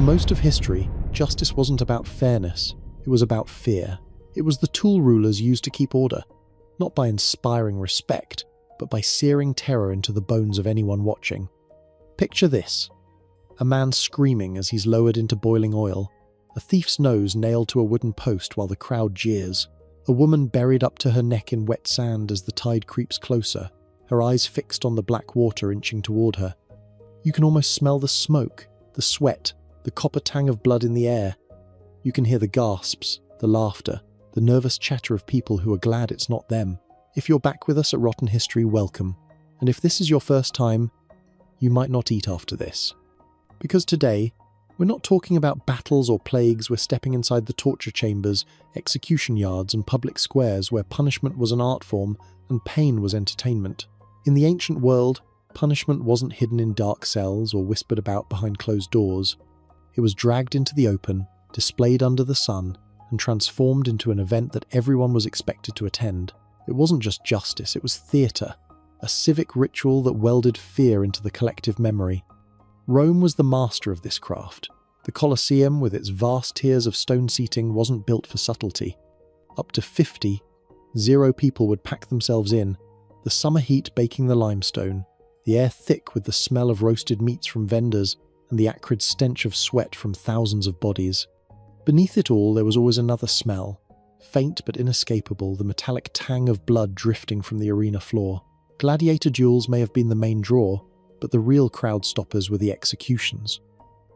For most of history, justice wasn't about fairness, it was about fear. It was the tool rulers used to keep order, not by inspiring respect, but by searing terror into the bones of anyone watching. Picture this: a man screaming as he's lowered into boiling oil, a thief's nose nailed to a wooden post while the crowd jeers, a woman buried up to her neck in wet sand as the tide creeps closer, her eyes fixed on the black water inching toward her. You can almost smell the smoke, the sweat, the copper tang of blood in the air. You can hear the gasps, the laughter, the nervous chatter of people who are glad it's not them. If you're back with us at Rotten History, welcome. And if this is your first time, you might not eat after this. Because today, we're not talking about battles or plagues, we're stepping inside the torture chambers, execution yards and public squares where punishment was an art form and pain was entertainment. In the ancient world, punishment wasn't hidden in dark cells or whispered about behind closed doors. It was dragged into the open, displayed under the sun, and transformed into an event that everyone was expected to attend. It wasn't just justice, it was theatre, a civic ritual that welded fear into the collective memory. Rome was the master of this craft. The Colosseum, with its vast tiers of stone seating, wasn't built for subtlety. Up to 50, 0 people would pack themselves in, the summer heat baking the limestone, the air thick with the smell of roasted meats from vendors and the acrid stench of sweat from thousands of bodies. Beneath it all, there was always another smell, faint but inescapable, the metallic tang of blood drifting from the arena floor. Gladiator duels may have been the main draw, but the real crowd stoppers were the executions.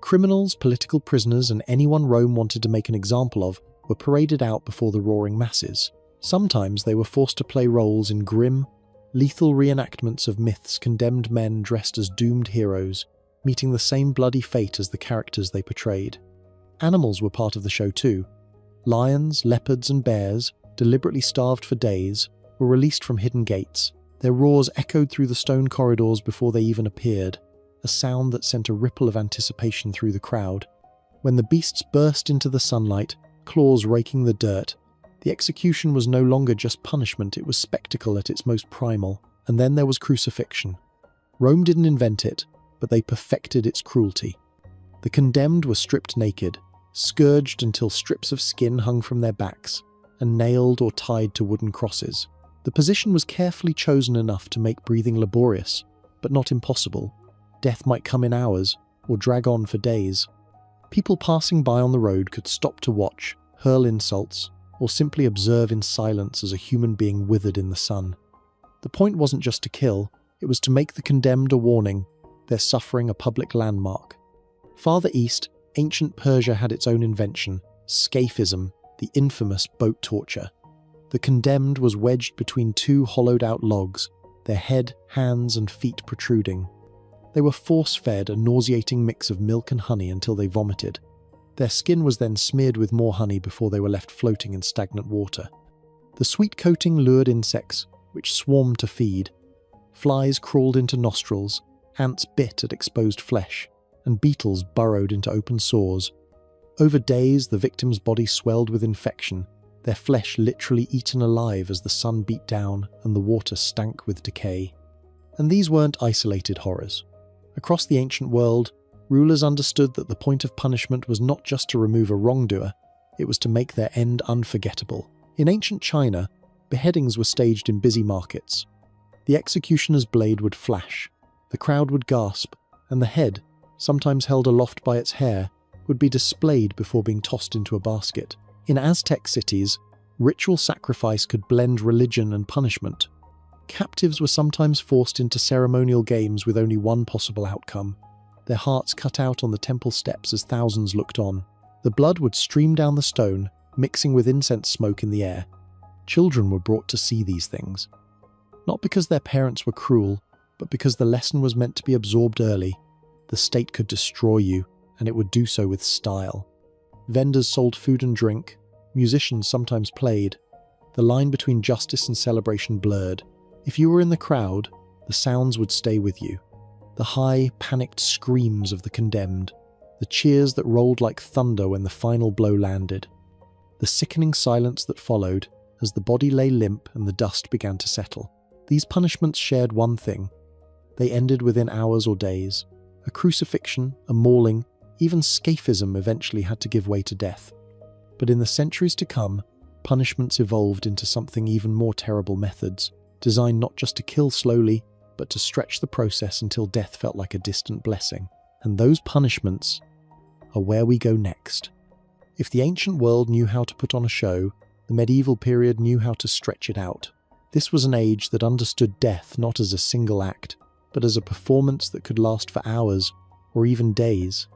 Criminals, political prisoners, and anyone Rome wanted to make an example of were paraded out before the roaring masses. Sometimes they were forced to play roles in grim, lethal reenactments of myths, condemned men dressed as doomed heroes, meeting the same bloody fate as the characters they portrayed. Animals were part of the show too. Lions, leopards, and bears, deliberately starved for days, were released from hidden gates. Their roars echoed through the stone corridors before they even appeared, a sound that sent a ripple of anticipation through the crowd. When the beasts burst into the sunlight, claws raking the dirt, the execution was no longer just punishment, it was spectacle at its most primal. And then there was crucifixion. Rome didn't invent it, but they perfected its cruelty. The condemned were stripped naked, scourged until strips of skin hung from their backs, and nailed or tied to wooden crosses. The position was carefully chosen enough to make breathing laborious, but not impossible. Death might come in hours, or drag on for days. People passing by on the road could stop to watch, hurl insults, or simply observe in silence as a human being withered in the sun. The point wasn't just to kill, it was to make the condemned a warning, their suffering a public landmark. Farther east, ancient Persia had its own invention, scaphism, the infamous boat torture. The condemned was wedged between 2 hollowed-out logs, their head, hands, and feet protruding. They were force-fed a nauseating mix of milk and honey until they vomited. Their skin was then smeared with more honey before they were left floating in stagnant water. The sweet coating lured insects, which swarmed to feed. Flies crawled into nostrils, ants bit at exposed flesh, and beetles burrowed into open sores. Over days, the victim's body swelled with infection, their flesh literally eaten alive as the sun beat down and the water stank with decay. And these weren't isolated horrors. Across the ancient world, rulers understood that the point of punishment was not just to remove a wrongdoer, it was to make their end unforgettable. In ancient China, beheadings were staged in busy markets. The executioner's blade would flash, the crowd would gasp, and the head, sometimes held aloft by its hair, would be displayed before being tossed into a basket. In Aztec cities, ritual sacrifice could blend religion and punishment. Captives were sometimes forced into ceremonial games with only one possible outcome, their hearts cut out on the temple steps as thousands looked on. The blood would stream down the stone, mixing with incense smoke in the air. Children were brought to see these things. Not because their parents were cruel, but because the lesson was meant to be absorbed early. The state could destroy you, and it would do so with style. Vendors sold food and drink, musicians sometimes played. The line between justice and celebration blurred. If you were in the crowd, the sounds would stay with you. The high, panicked screams of the condemned, the cheers that rolled like thunder when the final blow landed, the sickening silence that followed as the body lay limp and the dust began to settle. These punishments shared one thing. They ended within hours or days. A crucifixion, a mauling, Even scaphism eventually had to give way to death. But in the centuries to come, punishments evolved into something even more terrible: methods, designed not just to kill slowly, but to stretch the process until death felt like a distant blessing. And those punishments are where we go next. If the ancient world knew how to put on a show, the medieval period knew how to stretch it out. This was an age that understood death not as a single act, but as a performance that could last for hours or even days.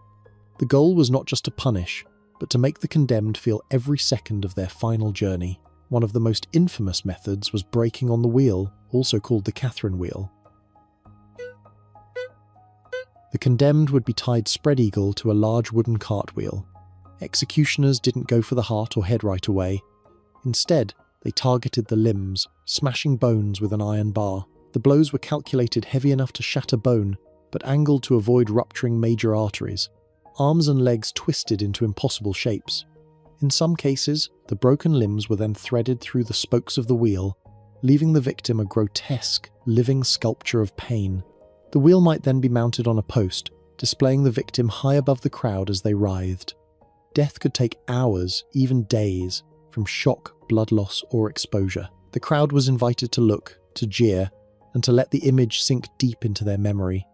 The goal was not just to punish, but to make the condemned feel every second of their final journey. One of the most infamous methods was breaking on the wheel, also called the Catherine wheel. The condemned would be tied spread-eagle to a large wooden cartwheel. Executioners didn't go for the heart or head right away. Instead, they targeted the limbs, smashing bones with an iron bar. The blows were calculated heavy enough to shatter bone, but angled to avoid rupturing major arteries. Arms and legs twisted into impossible shapes. In some cases, the broken limbs were then threaded through the spokes of the wheel, leaving the victim a grotesque, living sculpture of pain. The wheel might then be mounted on a post, displaying the victim high above the crowd as they writhed. Death could take hours, even days, from shock, blood loss, or exposure. The crowd was invited to look, to jeer, and to let the image sink deep into their memory.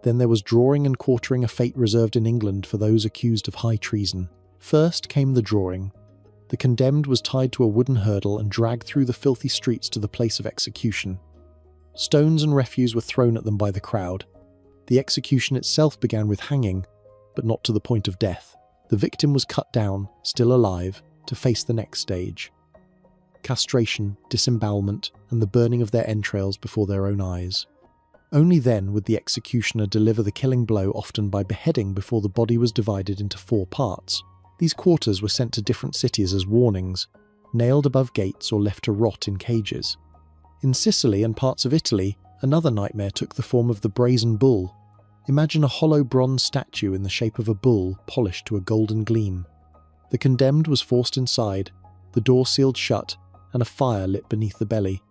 Then there was drawing and quartering, a fate reserved in England for those accused of high treason. First came the drawing. The condemned was tied to a wooden hurdle and dragged through the filthy streets to the place of execution. Stones and refuse were thrown at them by the crowd. The execution itself began with hanging, but not to the point of death. The victim was cut down, still alive, to face the next stage: castration, disembowelment, and the burning of their entrails before their own eyes. Only then would the executioner deliver the killing blow, often by beheading before the body was divided into 4 parts. These quarters were sent to different cities as warnings, nailed above gates or left to rot in cages. In Sicily and parts of Italy, another nightmare took the form of the brazen bull. Imagine a hollow bronze statue in the shape of a bull, polished to a golden gleam. The condemned was forced inside, the door sealed shut, and a fire lit beneath the belly.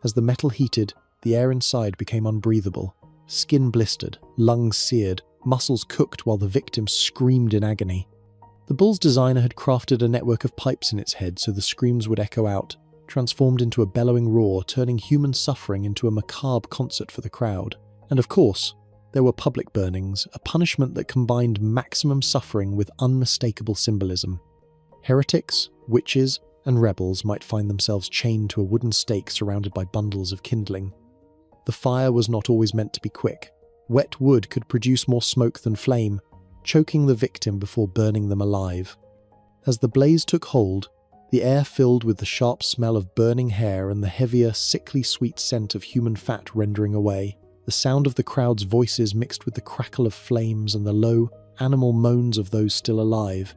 As the metal heated, the air inside became unbreathable. Skin blistered, lungs seared, muscles cooked while the victim screamed in agony. The bull's designer had crafted a network of pipes in its head so the screams would echo out, transformed into a bellowing roar, turning human suffering into a macabre concert for the crowd. And of course, there were public burnings, a punishment that combined maximum suffering with unmistakable symbolism. Heretics, witches, and rebels might find themselves chained to a wooden stake surrounded by bundles of kindling. The fire was not always meant to be quick. Wet wood could produce more smoke than flame, choking the victim before burning them alive. As the blaze took hold, the air filled with the sharp smell of burning hair and the heavier, sickly sweet scent of human fat rendering away. The sound of the crowd's voices mixed with the crackle of flames and the low, animal moans of those still alive.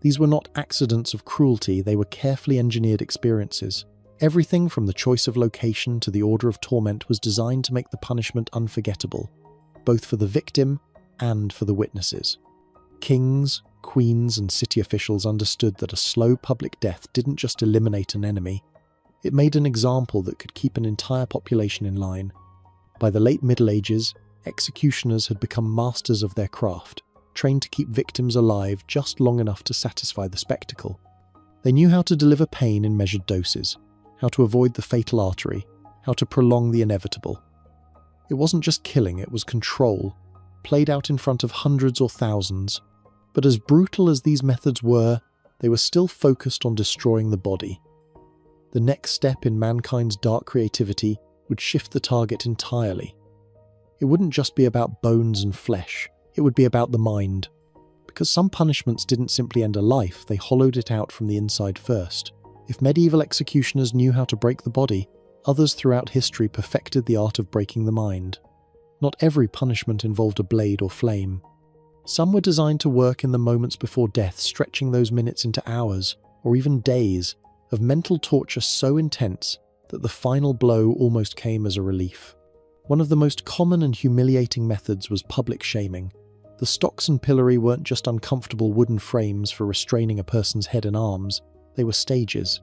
These were not accidents of cruelty, they were carefully engineered experiences. Everything from the choice of location to the order of torment was designed to make the punishment unforgettable, both for the victim and for the witnesses. Kings, queens, and city officials understood that a slow public death didn't just eliminate an enemy, it made an example that could keep an entire population in line. By the late Middle Ages, executioners had become masters of their craft, trained to keep victims alive just long enough to satisfy the spectacle. They knew how to deliver pain in measured doses, how to avoid the fatal artery, how to prolong the inevitable. It wasn't just killing, it was control, played out in front of hundreds or thousands. But as brutal as these methods were, they were still focused on destroying the body. The next step in mankind's dark creativity would shift the target entirely. It wouldn't just be about bones and flesh, it would be about the mind. Because some punishments didn't simply end a life, they hollowed it out from the inside first. If medieval executioners knew how to break the body, others throughout history perfected the art of breaking the mind. Not every punishment involved a blade or flame. Some were designed to work in the moments before death, stretching those minutes into hours, or even days, of mental torture so intense that the final blow almost came as a relief. One of the most common and humiliating methods was public shaming. The stocks and pillory weren't just uncomfortable wooden frames for restraining a person's head and arms, they were stages.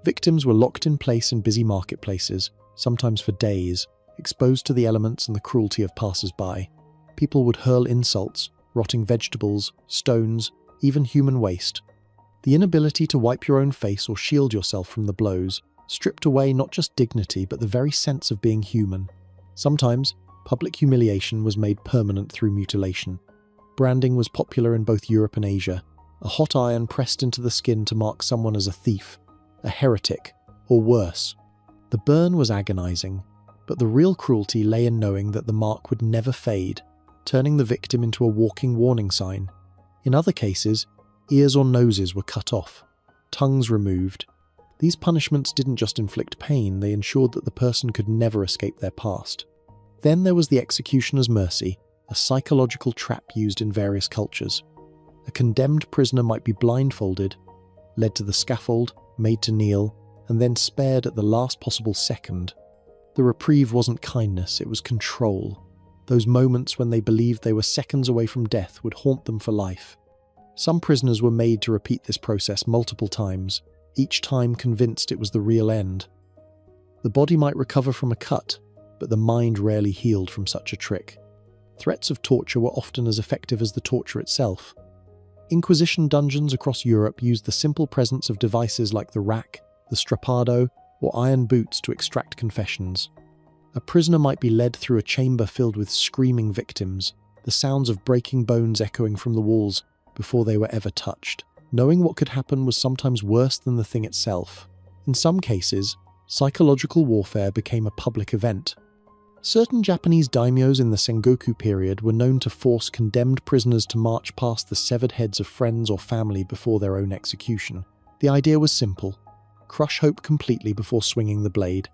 Victims were locked in place in busy marketplaces, sometimes for days, exposed to the elements and the cruelty of passers-by. People would hurl insults, rotting vegetables, stones, even human waste. The inability to wipe your own face or shield yourself from the blows stripped away not just dignity but the very sense of being human. Sometimes, public humiliation was made permanent through mutilation. Branding was popular in both Europe and Asia, a hot iron pressed into the skin to mark someone as a thief, a heretic, or worse. The burn was agonizing, but the real cruelty lay in knowing that the mark would never fade, turning the victim into a walking warning sign. In other cases, ears or noses were cut off, tongues removed. These punishments didn't just inflict pain, they ensured that the person could never escape their past. Then there was the executioner's mercy, a psychological trap used in various cultures. A condemned prisoner might be blindfolded, led to the scaffold, made to kneel, and then spared at the last possible second. The reprieve wasn't kindness, it was control. Those moments when they believed they were seconds away from death would haunt them for life. Some prisoners were made to repeat this process multiple times, each time convinced it was the real end. The body might recover from a cut, but the mind rarely healed from such a trick. Threats of torture were often as effective as the torture itself. Inquisition dungeons across Europe used the simple presence of devices like the rack, the strappado, or iron boots to extract confessions. A prisoner might be led through a chamber filled with screaming victims, the sounds of breaking bones echoing from the walls before they were ever touched. Knowing what could happen was sometimes worse than the thing itself. In some cases, psychological warfare became a public event. Certain Japanese daimyos in the Sengoku period were known to force condemned prisoners to march past the severed heads of friends or family before their own execution. The idea was simple: crush hope completely before swinging the blade.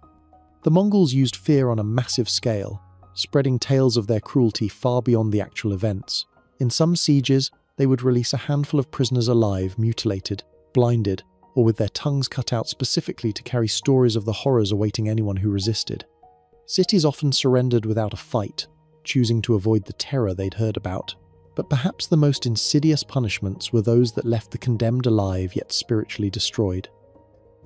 The Mongols used fear on a massive scale, spreading tales of their cruelty far beyond the actual events. In some sieges, they would release a handful of prisoners alive, mutilated, blinded, or with their tongues cut out specifically to carry stories of the horrors awaiting anyone who resisted. Cities often surrendered without a fight, choosing to avoid the terror they'd heard about. But perhaps the most insidious punishments were those that left the condemned alive yet spiritually destroyed.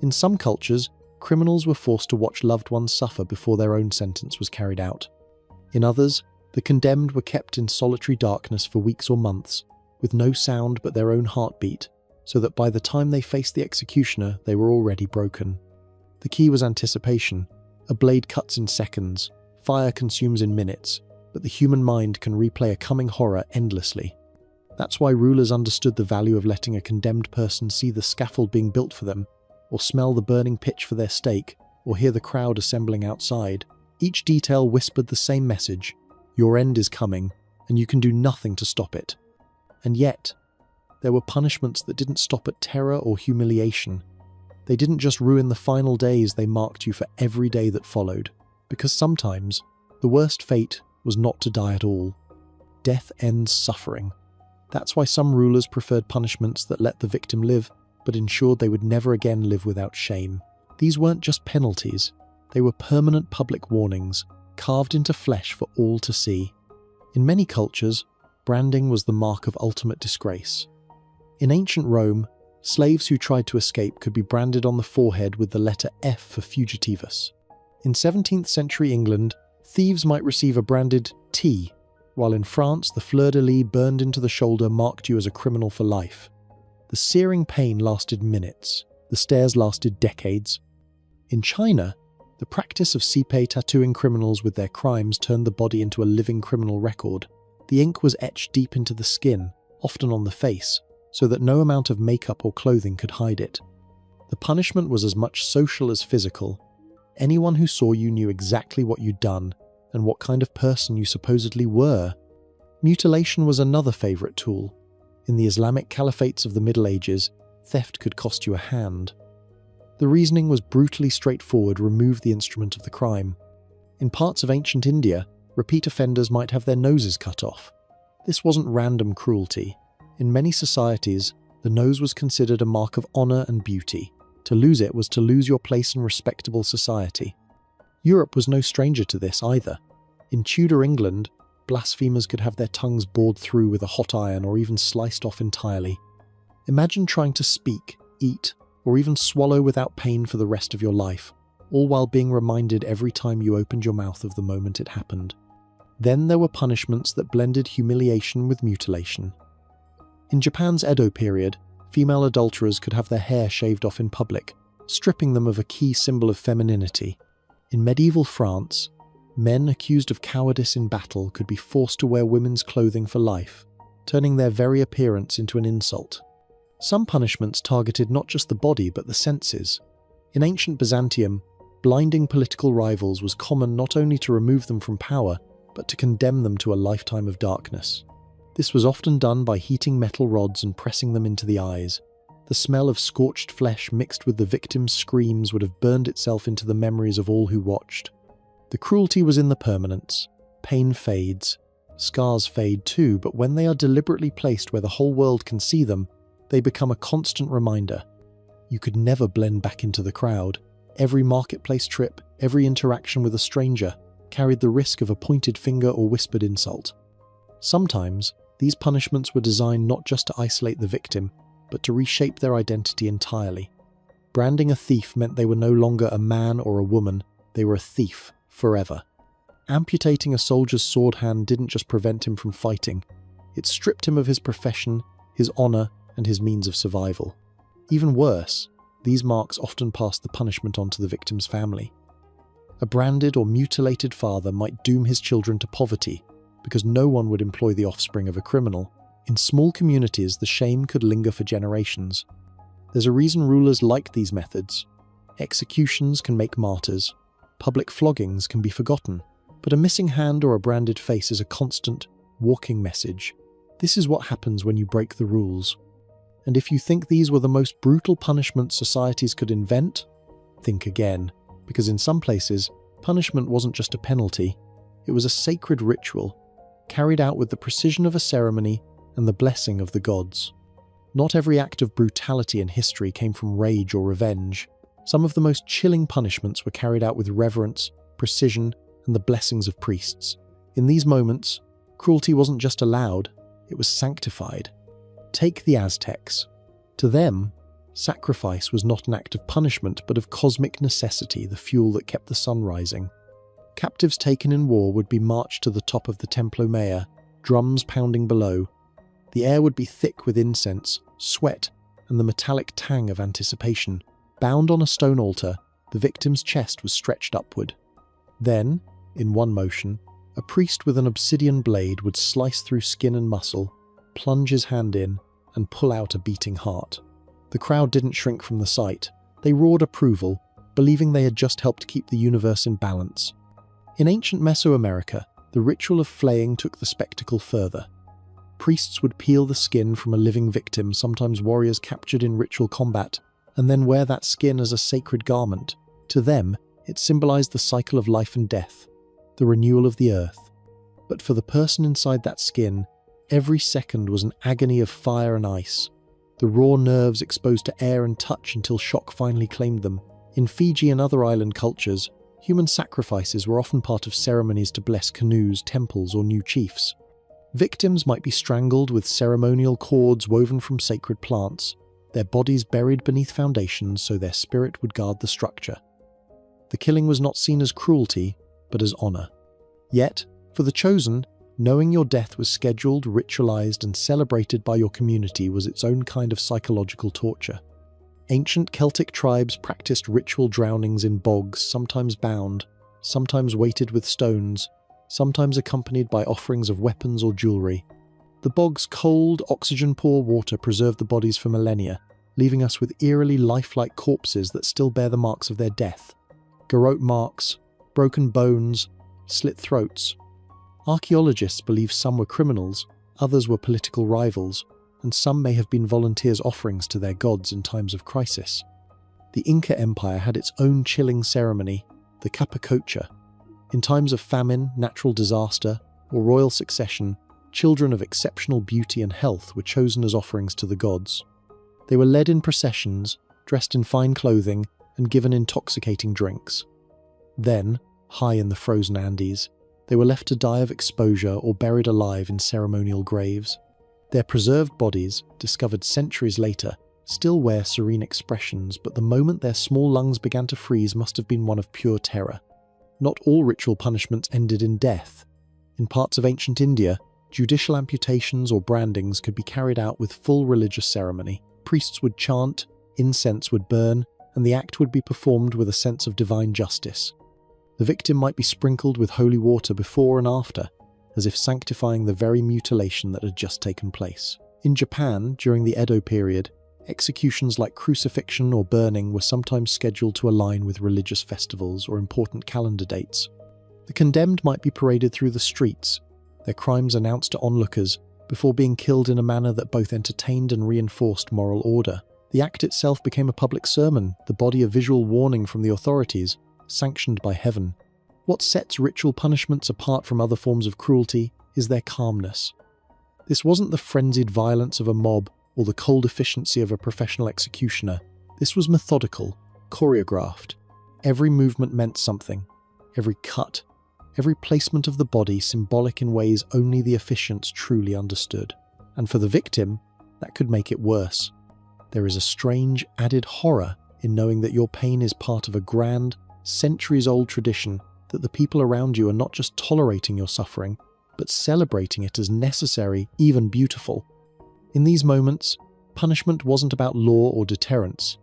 In some cultures, criminals were forced to watch loved ones suffer before their own sentence was carried out. In others, the condemned were kept in solitary darkness for weeks or months, with no sound but their own heartbeat, so that by the time they faced the executioner, they were already broken. The key was anticipation. A blade cuts in seconds, fire consumes in minutes, but the human mind can replay a coming horror endlessly. That's why rulers understood the value of letting a condemned person see the scaffold being built for them, or smell the burning pitch for their stake, or hear the crowd assembling outside. Each detail whispered the same message: your end is coming, and you can do nothing to stop it. And yet, there were punishments that didn't stop at terror or humiliation. They didn't just ruin the final days, they marked you for every day that followed. Because sometimes, the worst fate was not to die at all. Death ends suffering. That's why some rulers preferred punishments that let the victim live, but ensured they would never again live without shame. These weren't just penalties, they were permanent public warnings, carved into flesh for all to see. In many cultures, branding was the mark of ultimate disgrace. In ancient Rome, slaves who tried to escape could be branded on the forehead with the letter F for fugitivus. In 17th century England, thieves might receive a branded T, while in France the fleur-de-lis burned into the shoulder marked you as a criminal for life. The searing pain lasted minutes, the stares lasted decades. In China, the practice of cipe tattooing criminals with their crimes turned the body into a living criminal record. The ink was etched deep into the skin, often on the face, so that no amount of makeup or clothing could hide it. The punishment was as much social as physical. Anyone who saw you knew exactly what you'd done and what kind of person you supposedly were. Mutilation was another favourite tool. In the Islamic caliphates of the Middle Ages, theft could cost you a hand. The reasoning was brutally straightforward: remove the instrument of the crime. In parts of ancient India, repeat offenders might have their noses cut off. This wasn't random cruelty. In many societies, the nose was considered a mark of honour and beauty. To lose it was to lose your place in respectable society. Europe was no stranger to this either. In Tudor England, blasphemers could have their tongues bored through with a hot iron or even sliced off entirely. Imagine trying to speak, eat, or even swallow without pain for the rest of your life, all while being reminded every time you opened your mouth of the moment it happened. Then there were punishments that blended humiliation with mutilation. In Japan's Edo period, female adulterers could have their hair shaved off in public, stripping them of a key symbol of femininity. In medieval France, men accused of cowardice in battle could be forced to wear women's clothing for life, turning their very appearance into an insult. Some punishments targeted not just the body but the senses. In ancient Byzantium, blinding political rivals was common not only to remove them from power, but to condemn them to a lifetime of darkness. This was often done by heating metal rods and pressing them into the eyes. The smell of scorched flesh mixed with the victim's screams would have burned itself into the memories of all who watched. The cruelty was in the permanence. Pain fades. Scars fade too, but when they are deliberately placed where the whole world can see them, they become a constant reminder. You could never blend back into the crowd. Every marketplace trip, every interaction with a stranger, carried the risk of a pointed finger or whispered insult. Sometimes, these punishments were designed not just to isolate the victim, but to reshape their identity entirely. Branding a thief meant they were no longer a man or a woman, they were a thief, forever. Amputating a soldier's sword hand didn't just prevent him from fighting, it stripped him of his profession, his honour, and his means of survival. Even worse, these marks often passed the punishment on to the victim's family. A branded or mutilated father might doom his children to poverty, because no one would employ the offspring of a criminal. In small communities, the shame could linger for generations. There's a reason rulers liked these methods. Executions can make martyrs. Public floggings can be forgotten. But a missing hand or a branded face is a constant, walking message. This is what happens when you break the rules. And if you think these were the most brutal punishments societies could invent, think again. Because in some places, punishment wasn't just a penalty. It was a sacred ritual, carried out with the precision of a ceremony and the blessing of the gods. Not every act of brutality in history came from rage or revenge. Some of the most chilling punishments were carried out with reverence, precision, and the blessings of priests. In these moments, cruelty wasn't just allowed, it was sanctified. Take the Aztecs. To them, sacrifice was not an act of punishment, but of cosmic necessity, the fuel that kept the sun rising. Captives taken in war would be marched to the top of the Templo Mayor, drums pounding below. The air would be thick with incense, sweat, and the metallic tang of anticipation. Bound on a stone altar, the victim's chest was stretched upward. Then, in one motion, a priest with an obsidian blade would slice through skin and muscle, plunge his hand in, and pull out a beating heart. The crowd didn't shrink from the sight. They roared approval, believing they had just helped keep the universe in balance. In ancient Mesoamerica, the ritual of flaying took the spectacle further. Priests would peel the skin from a living victim, sometimes warriors captured in ritual combat, and then wear that skin as a sacred garment. To them, it symbolized the cycle of life and death, the renewal of the earth. But for the person inside that skin, every second was an agony of fire and ice, the raw nerves exposed to air and touch until shock finally claimed them. In Fiji and other island cultures, human sacrifices were often part of ceremonies to bless canoes, temples, or new chiefs. Victims might be strangled with ceremonial cords woven from sacred plants, their bodies buried beneath foundations so their spirit would guard the structure. The killing was not seen as cruelty, but as honor. Yet, for the chosen, knowing your death was scheduled, ritualized, and celebrated by your community was its own kind of psychological torture. Ancient Celtic tribes practiced ritual drownings in bogs, sometimes bound, sometimes weighted with stones, sometimes accompanied by offerings of weapons or jewelry. The bog's cold, oxygen-poor water preserved the bodies for millennia, leaving us with eerily lifelike corpses that still bear the marks of their death. Garrote marks, broken bones, slit throats. Archaeologists believe some were criminals, others were political rivals, and some may have been volunteers' offerings to their gods in times of crisis. The Inca Empire had its own chilling ceremony, the Capacocha. In times of famine, natural disaster, or royal succession, children of exceptional beauty and health were chosen as offerings to the gods. They were led in processions, dressed in fine clothing, and given intoxicating drinks. Then, high in the frozen Andes, they were left to die of exposure or buried alive in ceremonial graves. Their preserved bodies, discovered centuries later, still wear serene expressions, but the moment their small lungs began to freeze must have been one of pure terror. Not all ritual punishments ended in death. In parts of ancient India, judicial amputations or brandings could be carried out with full religious ceremony. Priests would chant, incense would burn, and the act would be performed with a sense of divine justice. The victim might be sprinkled with holy water before and after, as if sanctifying the very mutilation that had just taken place. In Japan, during the Edo period, executions like crucifixion or burning were sometimes scheduled to align with religious festivals or important calendar dates. The condemned might be paraded through the streets, their crimes announced to onlookers, before being killed in a manner that both entertained and reinforced moral order. The act itself became a public sermon, the body a visual warning from the authorities, sanctioned by heaven. What sets ritual punishments apart from other forms of cruelty is their calmness. This wasn't the frenzied violence of a mob or the cold efficiency of a professional executioner. This was methodical, choreographed. Every movement meant something. Every cut, every placement of the body symbolic in ways only the officiants truly understood. And for the victim, that could make it worse. There is a strange, added horror in knowing that your pain is part of a grand, centuries-old tradition, that the people around you are not just tolerating your suffering, but celebrating it as necessary, even beautiful. In these moments, punishment wasn't about law or deterrence.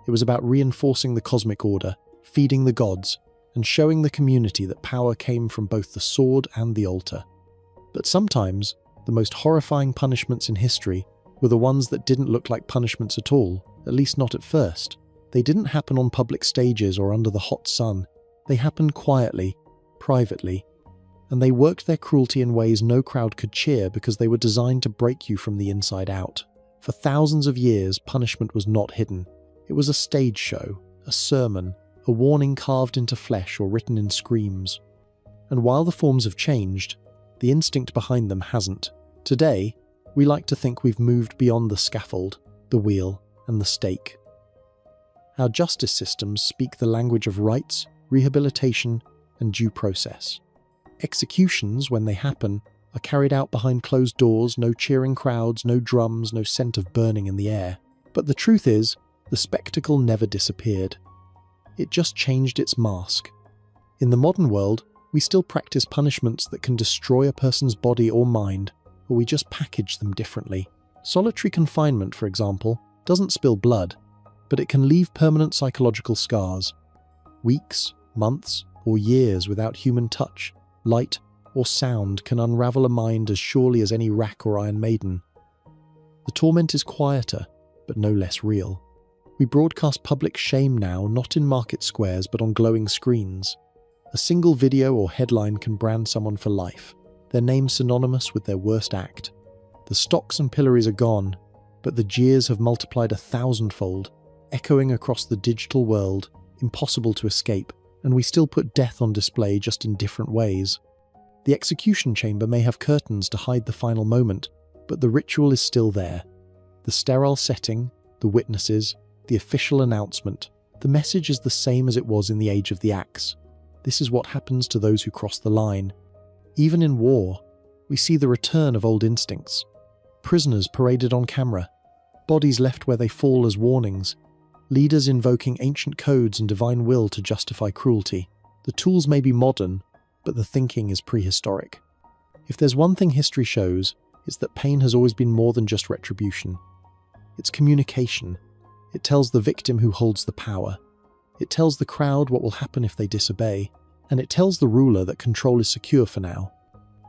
It was about reinforcing the cosmic order, feeding the gods, and showing the community that power came from both the sword and the altar. But sometimes, the most horrifying punishments in history were the ones that didn't look like punishments at all, at least not at first. They didn't happen on public stages or under the hot sun. They happened quietly, privately, and they worked their cruelty in ways no crowd could cheer because they were designed to break you from the inside out. For thousands of years, punishment was not hidden. It was a stage show, a sermon, a warning carved into flesh or written in screams. And while the forms have changed, the instinct behind them hasn't. Today, we like to think we've moved beyond the scaffold, the wheel, and the stake. Our justice systems speak the language of rights, rehabilitation, and due process. Executions, when they happen, are carried out behind closed doors, no cheering crowds, no drums, no scent of burning in the air. But the truth is, the spectacle never disappeared. It just changed its mask. In the modern world, we still practice punishments that can destroy a person's body or mind, or we just package them differently. Solitary confinement, for example, doesn't spill blood, but it can leave permanent psychological scars. Weeks, months, or years without human touch, light, or sound can unravel a mind as surely as any rack or Iron Maiden. The torment is quieter, but no less real. We broadcast public shame now, not in market squares, but on glowing screens. A single video or headline can brand someone for life, their name synonymous with their worst act. The stocks and pillories are gone, but the jeers have multiplied 1,000-fold, echoing across the digital world, impossible to escape, and we still put death on display, just in different ways. The execution chamber may have curtains to hide the final moment, but the ritual is still there. The sterile setting, the witnesses, the official announcement, the message is the same as it was in the age of the axe. This is what happens to those who cross the line. Even in war, we see the return of old instincts. Prisoners paraded on camera, bodies left where they fall as warnings, leaders invoking ancient codes and divine will to justify cruelty. The tools may be modern, but the thinking is prehistoric. If there's one thing history shows, it's that pain has always been more than just retribution. It's communication. It tells the victim who holds the power. It tells the crowd what will happen if they disobey. And it tells the ruler that control is secure for now.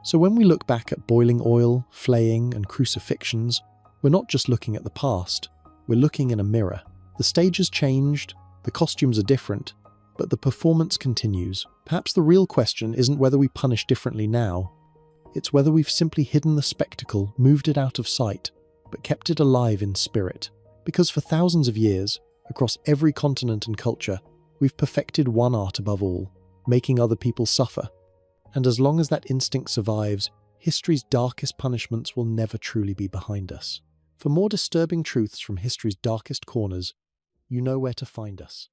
So when we look back at boiling oil, flaying, and crucifixions, we're not just looking at the past, we're looking in a mirror. The stage has changed, the costumes are different, but the performance continues. Perhaps the real question isn't whether we punish differently now. It's whether we've simply hidden the spectacle, moved it out of sight, but kept it alive in spirit. Because for thousands of years, across every continent and culture, we've perfected one art above all, making other people suffer. And as long as that instinct survives, history's darkest punishments will never truly be behind us. For more disturbing truths from history's darkest corners, you know where to find us.